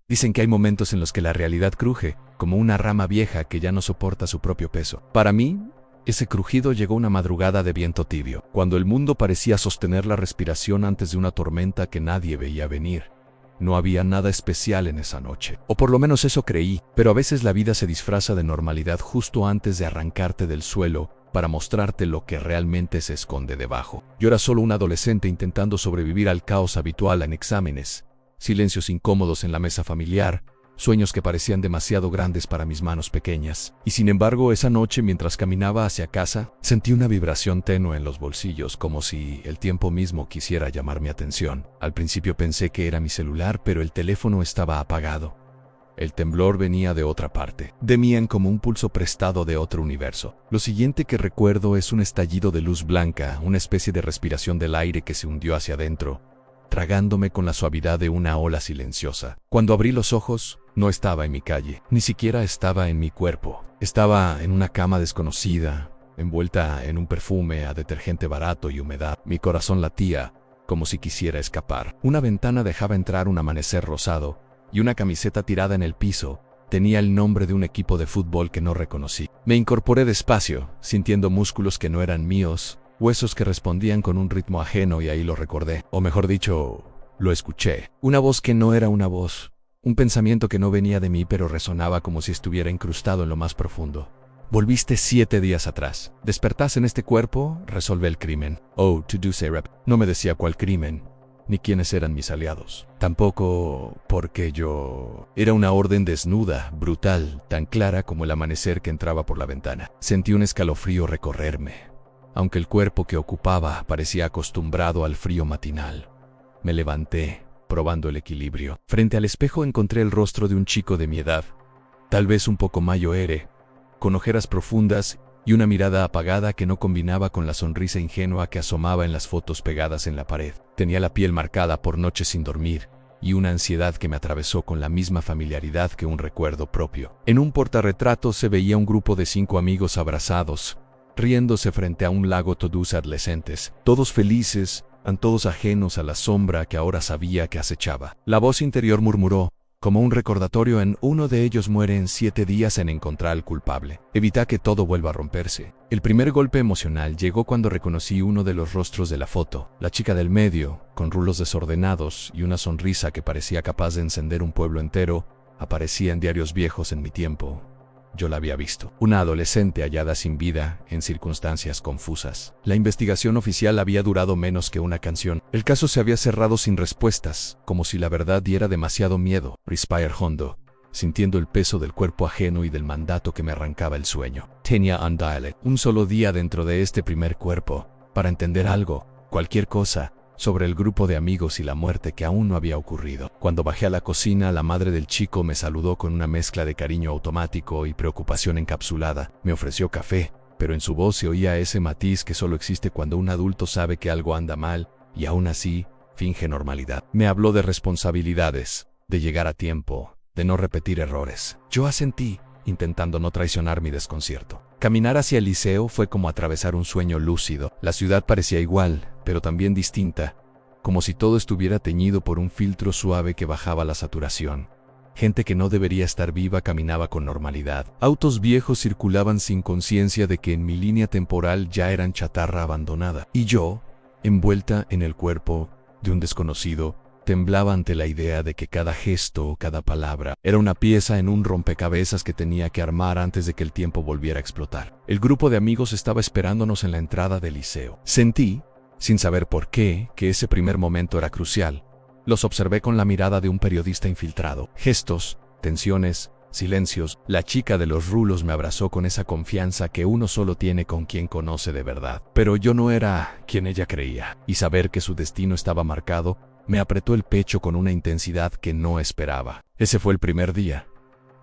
Dicen que hay momentos en los que la realidad cruje, como una rama vieja que ya no soporta su propio peso. Para mí, ese crujido llegó una madrugada de viento tibio, cuando el mundo parecía sostener la respiración antes de una tormenta que nadie veía venir. No había nada especial en esa noche, o por lo menos eso creí, pero a veces la vida se disfraza de normalidad justo antes de arrancarte del suelo para mostrarte lo que realmente se esconde debajo. Yo era solo un adolescente intentando sobrevivir al caos habitual en exámenes, silencios incómodos en la mesa familiar, sueños que parecían demasiado grandes para mis manos pequeñas. Y sin embargo, esa noche, mientras caminaba hacia casa, sentí una vibración tenue en los bolsillos, como si el tiempo mismo quisiera llamar mi atención. Al principio pensé que era mi celular, pero el teléfono estaba apagado. El temblor venía de otra parte. Demían como un pulso prestado de otro universo. Lo siguiente que recuerdo es un estallido de luz blanca, una especie de respiración del aire que se hundió hacia adentro, tragándome con la suavidad de una ola silenciosa. Cuando abrí los ojos, no estaba en mi calle, ni siquiera estaba en mi cuerpo. Estaba en una cama desconocida, envuelta en un perfume a detergente barato y humedad. Mi corazón latía, como si quisiera escapar. Una ventana dejaba entrar un amanecer rosado, y una camiseta tirada en el piso tenía el nombre de un equipo de fútbol que no reconocí. Me incorporé despacio, sintiendo músculos que no eran míos, huesos que respondían con un ritmo ajeno, y ahí lo recordé. O mejor dicho, lo escuché. Una voz que no era una voz. Un pensamiento que no venía de mí, pero resonaba como si estuviera incrustado en lo más profundo. Volviste 7 días atrás. Despertás en este cuerpo, resolve el crimen. Oh, to do say rep. No me decía cuál crimen, ni quiénes eran mis aliados. Tampoco porque yo... Era una orden desnuda, brutal, tan clara como el amanecer que entraba por la ventana. Sentí un escalofrío recorrerme, aunque el cuerpo que ocupaba parecía acostumbrado al frío matinal. Me levanté, probando el equilibrio. Frente al espejo encontré el rostro de un chico de mi edad, tal vez un poco mayor, con ojeras profundas y una mirada apagada que no combinaba con la sonrisa ingenua que asomaba en las fotos pegadas en la pared. Tenía la piel marcada por noches sin dormir y una ansiedad que me atravesó con la misma familiaridad que un recuerdo propio. En un portarretrato se veía un grupo de 5 amigos abrazados, riéndose frente a un lago, todos adolescentes, todos felices, todos ajenos a la sombra que ahora sabía que acechaba. La voz interior murmuró, como un recordatorio: uno de ellos muere en 7 días en encontrar al culpable. Evita que todo vuelva a romperse. El primer golpe emocional llegó cuando reconocí uno de los rostros de la foto, la chica del medio, con rulos desordenados y una sonrisa que parecía capaz de encender un pueblo entero, aparecía en diarios viejos en mi tiempo. Yo la había visto. Una adolescente hallada sin vida, en circunstancias confusas. La investigación oficial había durado menos que una canción. El caso se había cerrado sin respuestas, como si la verdad diera demasiado miedo. Respire hondo, sintiendo el peso del cuerpo ajeno y del mandato que me arrancaba el sueño. Tenía un solo día dentro de este primer cuerpo, para entender algo, cualquier cosa, sobre el grupo de amigos y la muerte que aún no había ocurrido. Cuando bajé a la cocina, la madre del chico me saludó con una mezcla de cariño automático y preocupación encapsulada. Me ofreció café, pero en su voz se oía ese matiz que solo existe cuando un adulto sabe que algo anda mal y aún así finge normalidad. Me habló de responsabilidades, de llegar a tiempo, de no repetir errores. Yo asentí, intentando no traicionar mi desconcierto. Caminar hacia el liceo fue como atravesar un sueño lúcido. La ciudad parecía igual, pero también distinta, como si todo estuviera teñido por un filtro suave que bajaba la saturación. Gente que no debería estar viva caminaba con normalidad. Autos viejos circulaban sin conciencia de que en mi línea temporal ya eran chatarra abandonada. Y yo, envuelta en el cuerpo de un desconocido, temblaba ante la idea de que cada gesto o cada palabra era una pieza en un rompecabezas que tenía que armar antes de que el tiempo volviera a explotar. El grupo de amigos estaba esperándonos en la entrada del liceo. Sentí, sin saber por qué, que ese primer momento era crucial. Los observé con la mirada de un periodista infiltrado. Gestos, tensiones, silencios. La chica de los rulos me abrazó con esa confianza que uno solo tiene con quien conoce de verdad. Pero yo no era quien ella creía, y saber que su destino estaba marcado me apretó el pecho con una intensidad que no esperaba. Ese fue el primer día.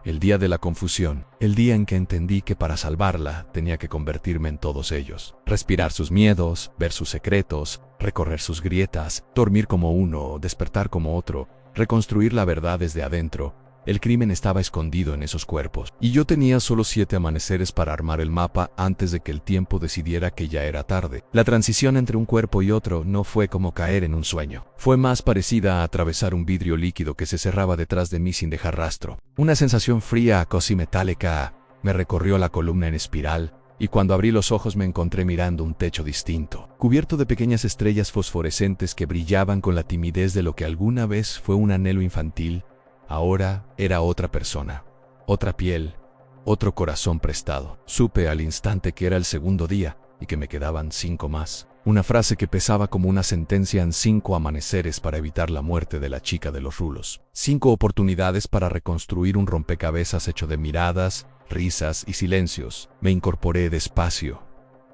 El día de la confusión, el día en que entendí que para salvarla tenía que convertirme en todos ellos. Respirar sus miedos, ver sus secretos, recorrer sus grietas, dormir como uno, despertar como otro, reconstruir la verdad desde adentro, El crimen estaba escondido en esos cuerpos, y yo tenía solo 7 amaneceres para armar el mapa antes de que el tiempo decidiera que ya era tarde. La transición entre un cuerpo y otro no fue como caer en un sueño. Fue más parecida a atravesar un vidrio líquido que se cerraba detrás de mí sin dejar rastro. Una sensación fría, casi metálica, me recorrió la columna en espiral, y cuando abrí los ojos me encontré mirando un techo distinto, cubierto de pequeñas estrellas fosforescentes que brillaban con la timidez de lo que alguna vez fue un anhelo infantil. Ahora era otra persona, otra piel, otro corazón prestado. Supe al instante que era el segundo día y que me quedaban 5 más. Una frase que pesaba como una sentencia en 5 amaneceres para evitar la muerte de la chica de los rulos. 5 oportunidades para reconstruir un rompecabezas hecho de miradas, risas y silencios. Me incorporé despacio,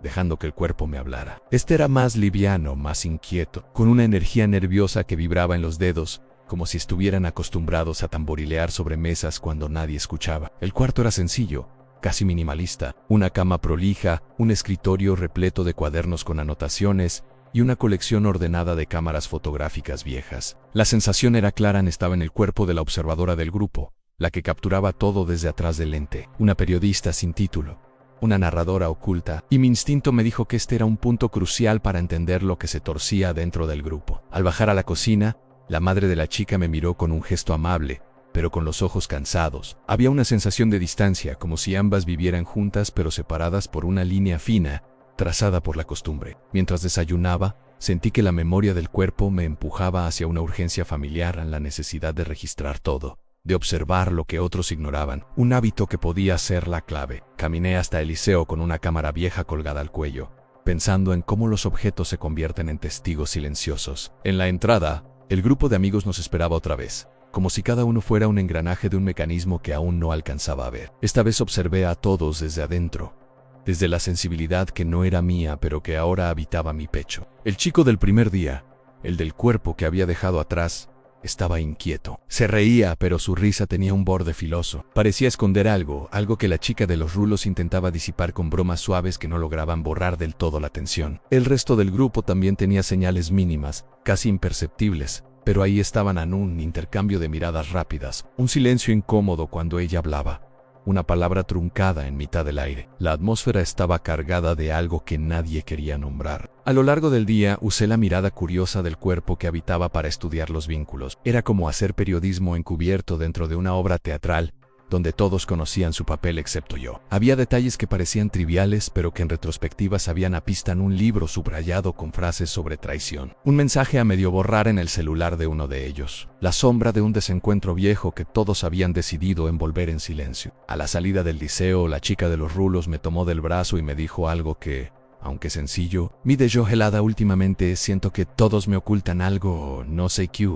dejando que el cuerpo me hablara. Este era más liviano, más inquieto, con una energía nerviosa que vibraba en los dedos, como si estuvieran acostumbrados a tamborilear sobre mesas cuando nadie escuchaba. El cuarto era sencillo, casi minimalista. Una cama prolija, un escritorio repleto de cuadernos con anotaciones y una colección ordenada de cámaras fotográficas viejas. La sensación era clara, estaba en el cuerpo de la observadora del grupo, la que capturaba todo desde atrás del lente. Una periodista sin título, una narradora oculta, y mi instinto me dijo que este era un punto crucial para entender lo que se torcía dentro del grupo. Al bajar a la cocina, la madre de la chica me miró con un gesto amable, pero con los ojos cansados. Había una sensación de distancia, como si ambas vivieran juntas pero separadas por una línea fina, trazada por la costumbre. Mientras desayunaba, sentí que la memoria del cuerpo me empujaba hacia una urgencia familiar, en la necesidad de registrar todo, de observar lo que otros ignoraban, un hábito que podía ser la clave. Caminé hasta el liceo con una cámara vieja colgada al cuello, pensando en cómo los objetos se convierten en testigos silenciosos. En la entrada, el grupo de amigos nos esperaba otra vez, como si cada uno fuera un engranaje de un mecanismo que aún no alcanzaba a ver. Esta vez observé a todos desde adentro, desde la sensibilidad que no era mía pero que ahora habitaba mi pecho. El chico del primer día, el del cuerpo que había dejado atrás, estaba inquieto. Se reía, pero su risa tenía un borde filoso. Parecía esconder algo que la chica de los rulos intentaba disipar con bromas suaves que no lograban borrar del todo la tensión. El resto del grupo también tenía señales mínimas, casi imperceptibles, pero ahí estaban en un intercambio de miradas rápidas, un silencio incómodo cuando ella hablaba, una palabra truncada en mitad del aire. La atmósfera estaba cargada de algo que nadie quería nombrar. A lo largo del día usé la mirada curiosa del cuerpo que habitaba para estudiar los vínculos. Era como hacer periodismo encubierto dentro de una obra teatral, donde todos conocían su papel excepto yo. Había detalles que parecían triviales, pero que en retrospectiva sabían a pista en un libro subrayado con frases sobre traición. Un mensaje a medio borrar en el celular de uno de ellos. La sombra de un desencuentro viejo que todos habían decidido envolver en silencio. A la salida del liceo, la chica de los rulos me tomó del brazo y me dijo algo que, aunque sencillo, me dejó helada. Últimamente siento que todos me ocultan algo, no sé qué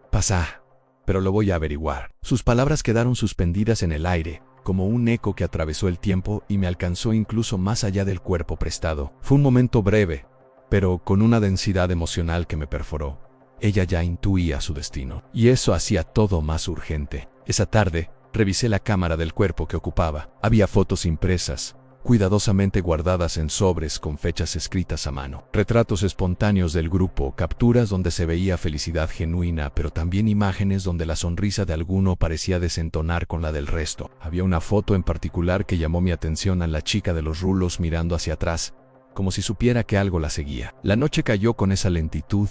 pasa, pero lo voy a averiguar. Sus palabras quedaron suspendidas en el aire, como un eco que atravesó el tiempo y me alcanzó incluso más allá del cuerpo prestado. Fue un momento breve, pero con una densidad emocional que me perforó. Ella ya intuía su destino, y eso hacía todo más urgente. Esa tarde, revisé la cámara del cuerpo que ocupaba. Había fotos impresas, cuidadosamente guardadas en sobres con fechas escritas a mano. Retratos espontáneos del grupo, capturas donde se veía felicidad genuina, pero también imágenes donde la sonrisa de alguno parecía desentonar con la del resto. Había una foto en particular que llamó mi atención, a la chica de los rulos mirando hacia atrás, como si supiera que algo la seguía. La noche cayó con esa lentitud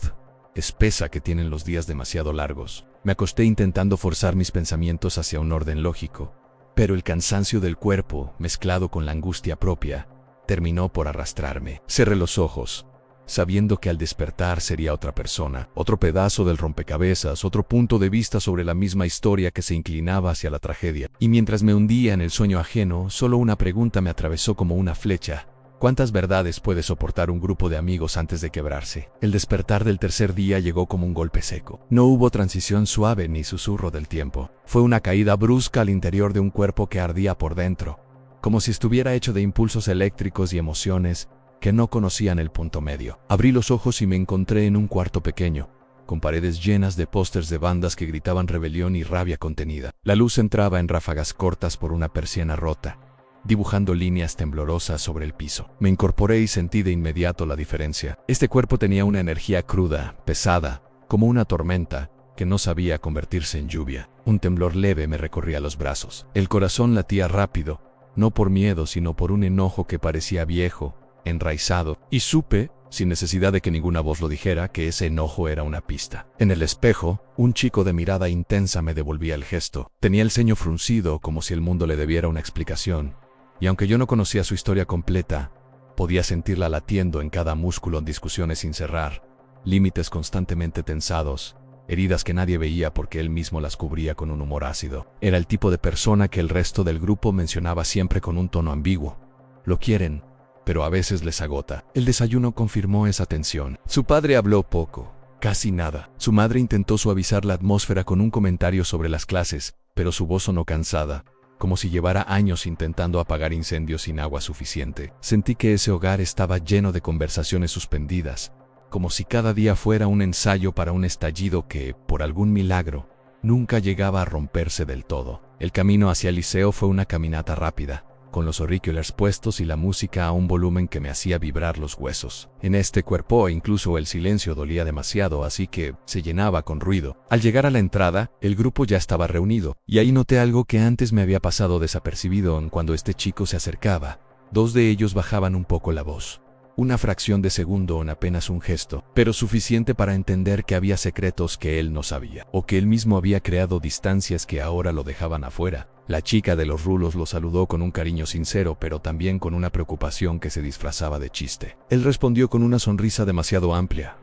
espesa que tienen los días demasiado largos. Me acosté intentando forzar mis pensamientos hacia un orden lógico, pero el cansancio del cuerpo, mezclado con la angustia propia, terminó por arrastrarme. Cerré los ojos, sabiendo que al despertar sería otra persona, otro pedazo del rompecabezas, otro punto de vista sobre la misma historia que se inclinaba hacia la tragedia. Y mientras me hundía en el sueño ajeno, solo una pregunta me atravesó como una flecha. ¿Cuántas verdades puede soportar un grupo de amigos antes de quebrarse? El despertar del tercer día llegó como un golpe seco. No hubo transición suave ni susurro del tiempo. Fue una caída brusca al interior de un cuerpo que ardía por dentro, como si estuviera hecho de impulsos eléctricos y emociones que no conocían el punto medio. Abrí los ojos y me encontré en un cuarto pequeño, con paredes llenas de pósters de bandas que gritaban rebelión y rabia contenida. La luz entraba en ráfagas cortas por una persiana rota, dibujando líneas temblorosas sobre el piso. Me incorporé y sentí de inmediato la diferencia. Este cuerpo tenía una energía cruda, pesada, como una tormenta, que no sabía convertirse en lluvia. Un temblor leve me recorría los brazos. El corazón latía rápido, no por miedo, sino por un enojo que parecía viejo, enraizado, y supe, sin necesidad de que ninguna voz lo dijera, que ese enojo era una pista. En el espejo, un chico de mirada intensa me devolvía el gesto. Tenía el ceño fruncido, como si el mundo le debiera una explicación, y aunque yo no conocía su historia completa, podía sentirla latiendo en cada músculo en discusiones sin cerrar, límites constantemente tensados, heridas que nadie veía porque él mismo las cubría con un humor ácido. Era el tipo de persona que el resto del grupo mencionaba siempre con un tono ambiguo. Lo quieren, pero a veces les agota. El desayuno confirmó esa tensión. Su padre habló poco, casi nada. Su madre intentó suavizar la atmósfera con un comentario sobre las clases, pero su voz sonó cansada, como si llevara años intentando apagar incendios sin agua suficiente. Sentí que ese hogar estaba lleno de conversaciones suspendidas, como si cada día fuera un ensayo para un estallido que, por algún milagro, nunca llegaba a romperse del todo. El camino hacia el liceo fue una caminata rápida, con los auriculares puestos y la música a un volumen que me hacía vibrar los huesos. En este cuerpo incluso el silencio dolía demasiado, así que se llenaba con ruido. Al llegar a la entrada, el grupo ya estaba reunido, y ahí noté algo que antes me había pasado desapercibido cuando este chico se acercaba. Dos de ellos bajaban un poco la voz. Una fracción de segundo en apenas un gesto, pero suficiente para entender que había secretos que él no sabía, o que él mismo había creado distancias que ahora lo dejaban afuera. La chica de los rulos lo saludó con un cariño sincero, pero también con una preocupación que se disfrazaba de chiste. Él respondió con una sonrisa demasiado amplia,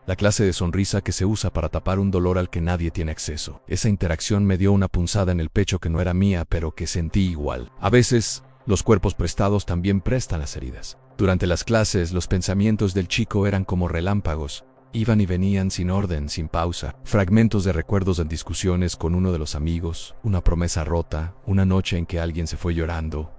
la clase de sonrisa que se usa para tapar un dolor al que nadie tiene acceso. Esa interacción me dio una punzada en el pecho que no era mía, pero que sentí igual. A veces, los cuerpos prestados también prestan las heridas. Durante las clases, los pensamientos del chico eran como relámpagos. Iban y venían sin orden, sin pausa. Fragmentos de recuerdos de discusiones con uno de los amigos, una promesa rota, una noche en que alguien se fue llorando.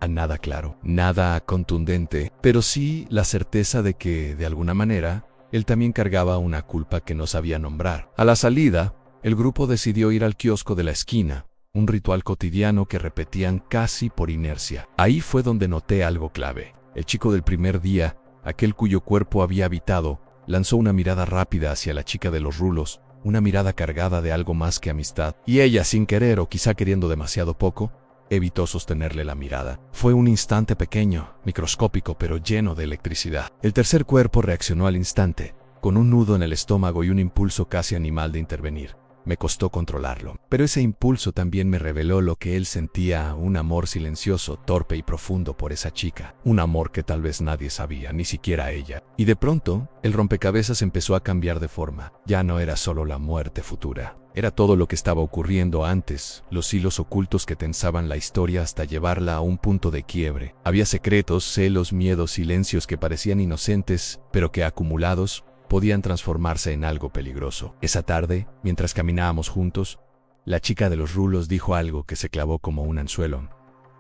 A nada claro, nada contundente, pero sí la certeza de que, de alguna manera, él también cargaba una culpa que no sabía nombrar. A la salida, el grupo decidió ir al kiosco de la esquina, un ritual cotidiano que repetían casi por inercia. Ahí fue donde noté algo clave. El chico del primer día, aquel cuyo cuerpo había habitado, lanzó una mirada rápida hacia la chica de los rulos, una mirada cargada de algo más que amistad, y ella, sin querer o quizá queriendo demasiado poco, evitó sostenerle la mirada. Fue un instante pequeño, microscópico, pero lleno de electricidad. El tercer cuerpo reaccionó al instante, con un nudo en el estómago y un impulso casi animal de intervenir. Me costó controlarlo, pero ese impulso también me reveló lo que él sentía, un amor silencioso, torpe y profundo por esa chica, un amor que tal vez nadie sabía, ni siquiera ella. Y de pronto, el rompecabezas empezó a cambiar de forma. Ya no era solo la muerte futura, era todo lo que estaba ocurriendo antes, los hilos ocultos que tensaban la historia hasta llevarla a un punto de quiebre. Había secretos, celos, miedos, silencios que parecían inocentes, pero que acumulados podían transformarse en algo peligroso. Esa tarde, mientras caminábamos juntos, la chica de los rulos dijo algo que se clavó como un anzuelo.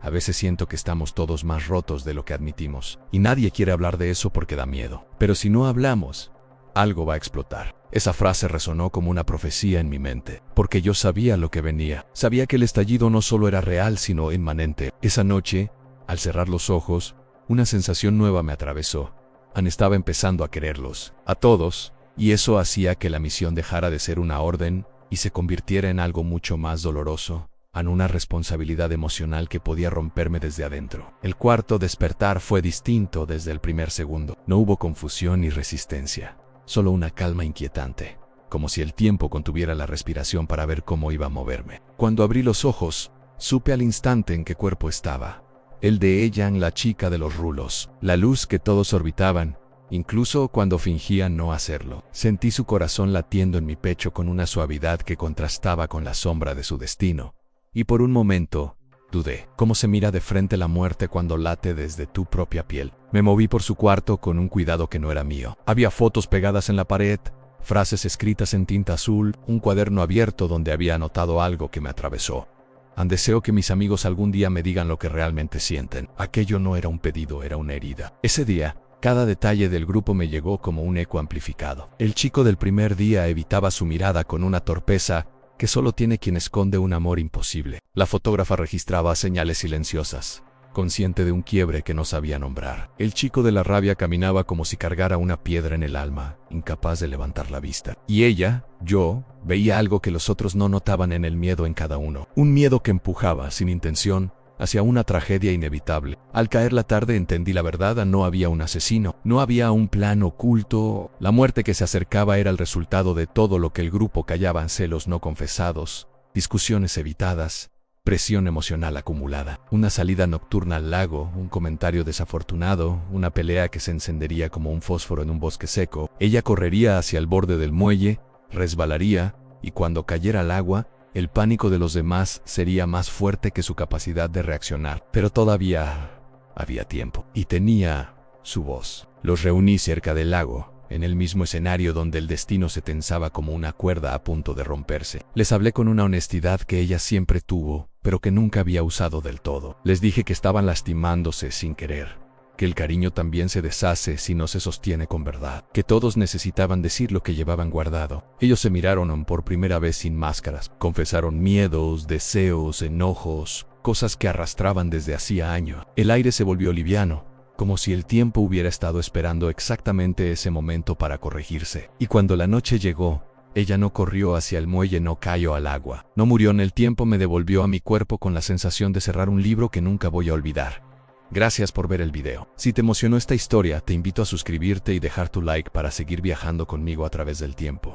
A veces siento que estamos todos más rotos de lo que admitimos, y nadie quiere hablar de eso porque da miedo. Pero si no hablamos, algo va a explotar. Esa frase resonó como una profecía en mi mente, porque yo sabía lo que venía. Sabía que el estallido no solo era real, sino inmanente. Esa noche, al cerrar los ojos, una sensación nueva me atravesó. Estaba empezando a quererlos, a todos, y eso hacía que la misión dejara de ser una orden y se convirtiera en algo mucho más doloroso, en una responsabilidad emocional que podía romperme desde adentro. El cuarto despertar fue distinto desde el primer segundo. No hubo confusión ni resistencia, solo una calma inquietante, como si el tiempo contuviera la respiración para ver cómo iba a moverme. Cuando abrí los ojos, supe al instante en qué cuerpo estaba. El de ella, la chica de los rulos, la luz que todos orbitaban, incluso cuando fingían no hacerlo. Sentí su corazón latiendo en mi pecho con una suavidad que contrastaba con la sombra de su destino. Y por un momento, dudé. ¿Cómo se mira de frente la muerte cuando late desde tu propia piel? Me moví por su cuarto con un cuidado que no era mío. Había fotos pegadas en la pared, frases escritas en tinta azul, un cuaderno abierto donde había anotado algo que me atravesó. Deseo que mis amigos algún día me digan lo que realmente sienten. Aquello no era un pedido, era una herida. Ese día, cada detalle del grupo me llegó como un eco amplificado. El chico del primer día evitaba su mirada con una torpeza que solo tiene quien esconde un amor imposible. La fotógrafa registraba señales silenciosas, consciente de un quiebre que no sabía nombrar. El chico de la rabia caminaba como si cargara una piedra en el alma, incapaz de levantar la vista. Y ella, yo, veía algo que los otros no notaban en el miedo en cada uno. Un miedo que empujaba, sin intención, hacia una tragedia inevitable. Al caer la tarde entendí la verdad: no había un asesino, no había un plan oculto. La muerte que se acercaba era el resultado de todo lo que el grupo callaba: celos no confesados, discusiones evitadas, presión emocional acumulada. Una salida nocturna al lago, un comentario desafortunado, una pelea que se encendería como un fósforo en un bosque seco. Ella correría hacia el borde del muelle, resbalaría, y cuando cayera al agua, el pánico de los demás sería más fuerte que su capacidad de reaccionar. Pero todavía había tiempo. Y tenía su voz. Los reuní cerca del lago, en el mismo escenario donde el destino se tensaba como una cuerda a punto de romperse. Les hablé con una honestidad que ella siempre tuvo, pero que nunca había usado del todo. Les dije que estaban lastimándose sin querer, que el cariño también se deshace si no se sostiene con verdad, que todos necesitaban decir lo que llevaban guardado. Ellos se miraron por primera vez sin máscaras, confesaron miedos, deseos, enojos, cosas que arrastraban desde hacía años. El aire se volvió liviano, como si el tiempo hubiera estado esperando exactamente ese momento para corregirse. Y cuando la noche llegó, ella no corrió hacia el muelle, no cayó al agua. No murió en el tiempo, me devolvió a mi cuerpo con la sensación de cerrar un libro que nunca voy a olvidar. Gracias por ver el video. Si te emocionó esta historia, te invito a suscribirte y dejar tu like para seguir viajando conmigo a través del tiempo.